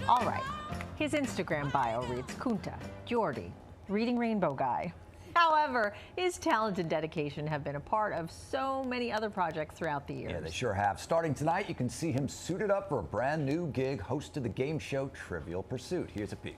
All right. His Instagram bio reads Kunta, Geordie, Reading Rainbow guy. However, his talent and dedication have been a part of so many other projects throughout the years. Yeah, they sure have. Starting tonight, you can see him suited up for a brand new gig, host of the game show Trivial Pursuit. Here's a peek.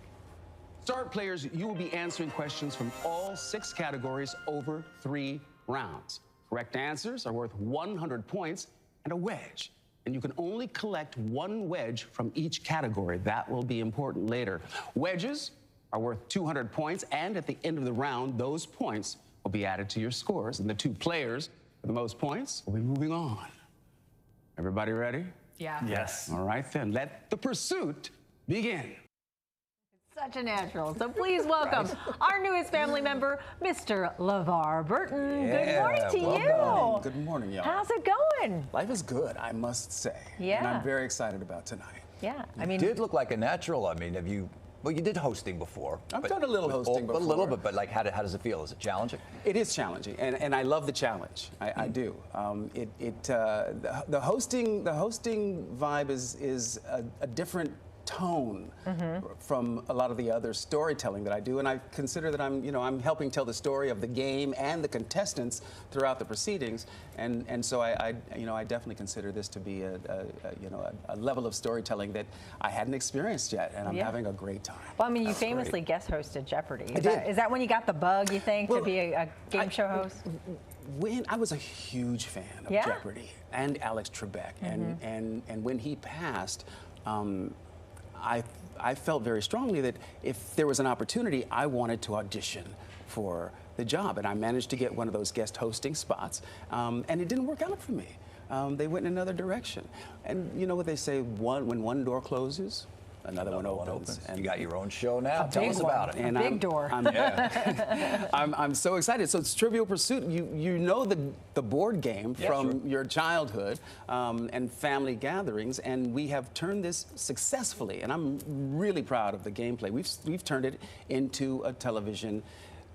Start players, you will be answering questions from all 6 categories over 3 rounds. Correct answers are worth 100 points and a wedge. And you can only collect 1 wedge from each category. That will be important later. Wedges are worth 200 points, and at the end of the round, those points will be added to your scores. And the 2 players with the most points will be moving on. Everybody ready? Yeah. Yes. All right, then. Let the pursuit begin. Such a natural. So please welcome our newest family member, Mr. Levar Burton. Yeah, Good morning to you. Good morning, y'all. How's it going? Life is good, I must say. Yeah. And I'm very excited about tonight. Yeah. I You mean, did look like a natural. I mean, well, you did hosting before. I've done a little hosting before. A little bit, but like, how does it feel? Is it challenging? It is challenging, and I love the challenge. I do. The hosting vibe is a different tone from a lot of the other storytelling that I do, and I consider that I'm helping tell the story of the game and the contestants throughout the proceedings, and so I definitely consider this to be a level of storytelling that I hadn't experienced yet, and I'm having a great time. well, I mean, you famously guest hosted Jeopardy. did. Is that when you got the bug, you think, to be a game show host? When I was a huge fan of Jeopardy and Alex Trebek, and when he passed, I felt very strongly that if there was an opportunity, I wanted to audition for the job, and I managed to get one of those guest hosting spots, and it didn't work out for me. They went in another direction, and you know what they say: when one door closes, another one opens. And you got your own show now. Tell us about it. A big door. I'm so excited. So it's Trivial Pursuit. You know the board game from your childhood and family gatherings, and we have turned this successfully. And I'm really proud of the gameplay. We've turned it into a television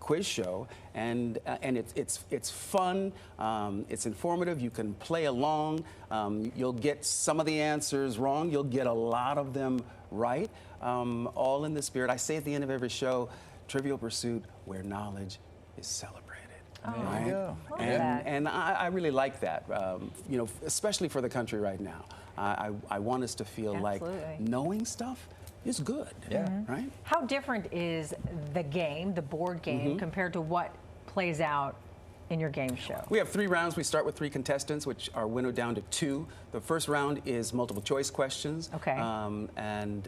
quiz show, and it's fun. It's informative. You can play along. You'll get some of the answers wrong. You'll get a lot of them right. All in the spirit. I say at the end of every show, Trivial Pursuit, where knowledge is celebrated. There you go. And I really like that. Especially for the country right now. I want us to feel like knowing stuff is good. Yeah. Right? How different is the game, the board game, compared to what plays out in your game show? We have 3 rounds. We start with 3 contestants, which are winnowed down to 2. The first round is multiple choice questions. Okay. And then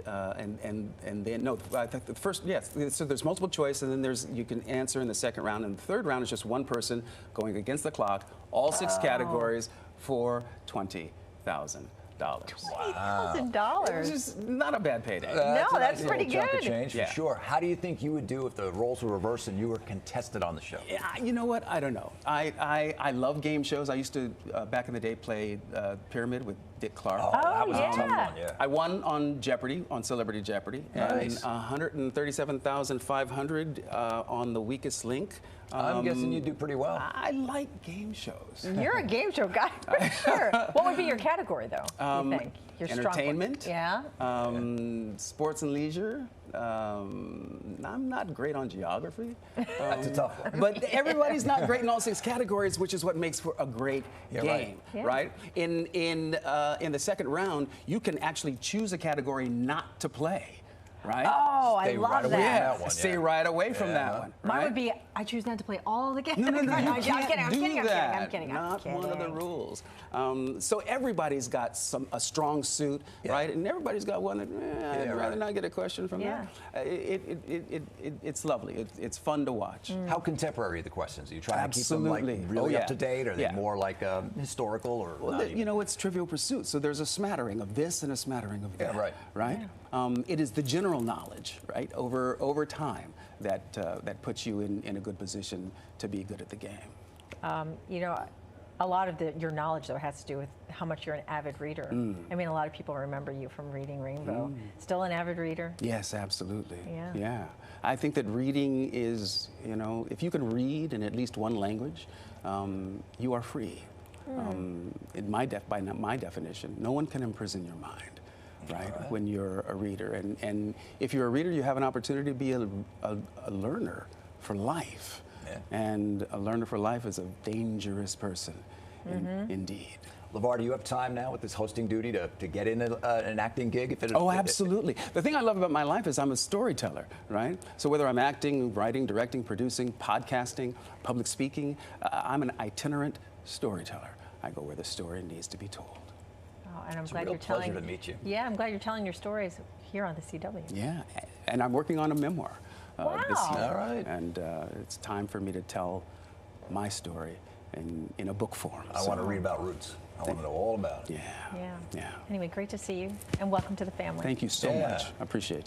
the first, yes. So there's multiple choice, and then you can answer in the second round, and the third round is just one person going against the clock, all 6 categories for $20,000. $20,000. It's just not a bad payday. No, that's pretty Chunk of good. change for sure. How do you think you would do if the roles were reversed and you were contested on the show? You know what? I don't know. I love game shows. I used to back in the day play Pyramid with Dick Clark. Oh, that was a tough one. Yeah. I won on Jeopardy, on Celebrity Jeopardy, Nice. and 137,500 on the Weakest Link. I'm guessing you do pretty well. I like game shows. You're a game show guy, for sure. What would be your category, though, you think? Your Entertainment. Strong one. Yeah. Sports and leisure. I'm not great on geography. That's a tough one. But everybody's not great in all 6 categories, which is what makes for a great game, right? In the second round, you can actually choose a category not to play. Right? Oh, I love that. Stay right away from that one. Mine would be, I choose not to play all the games. No, you can't I'm kidding. Not one of the rules. So everybody's got a strong suit, right? And everybody's got one that, I'd rather not get a question from that. It's lovely. It's fun to watch. How contemporary are the questions? Are you trying to keep them like really up to date, or are they more like historical? Or well, it's Trivial Pursuit, so there's a smattering of this and a smattering of that. Right? It is the general knowledge, right, over time that puts you in a good position to be good at the game. A lot of your knowledge, though, has to do with how much you're an avid reader. I mean, a lot of people remember you from Reading Rainbow. Still an avid reader? Yes, absolutely. Yeah. I think that reading is, if you can read in at least one language, you are free. By my definition, no one can imprison your mind. right, when you're a reader. And if you're a reader, you have an opportunity to be a learner for life. Yeah. And a learner for life is a dangerous person, indeed. Levar, do you have time now with this hosting duty to get in an acting gig? If it, Oh, absolutely. The thing I love about my life is I'm a storyteller, right? So whether I'm acting, writing, directing, producing, podcasting, public speaking, I'm an itinerant storyteller. I go where the story needs to be told. Oh, and I'm It's a glad real you're telling. pleasure to meet you. Yeah, I'm glad you're telling your stories here on the CW. Yeah, and I'm working on a memoir this Wow. year. All right. And it's time for me to tell my story in a book form. I want to read about Roots. I want to know all about it. Yeah. Yeah. Yeah. Anyway, great to see you, and welcome to the family. Thank you so Yeah. much. I appreciate you.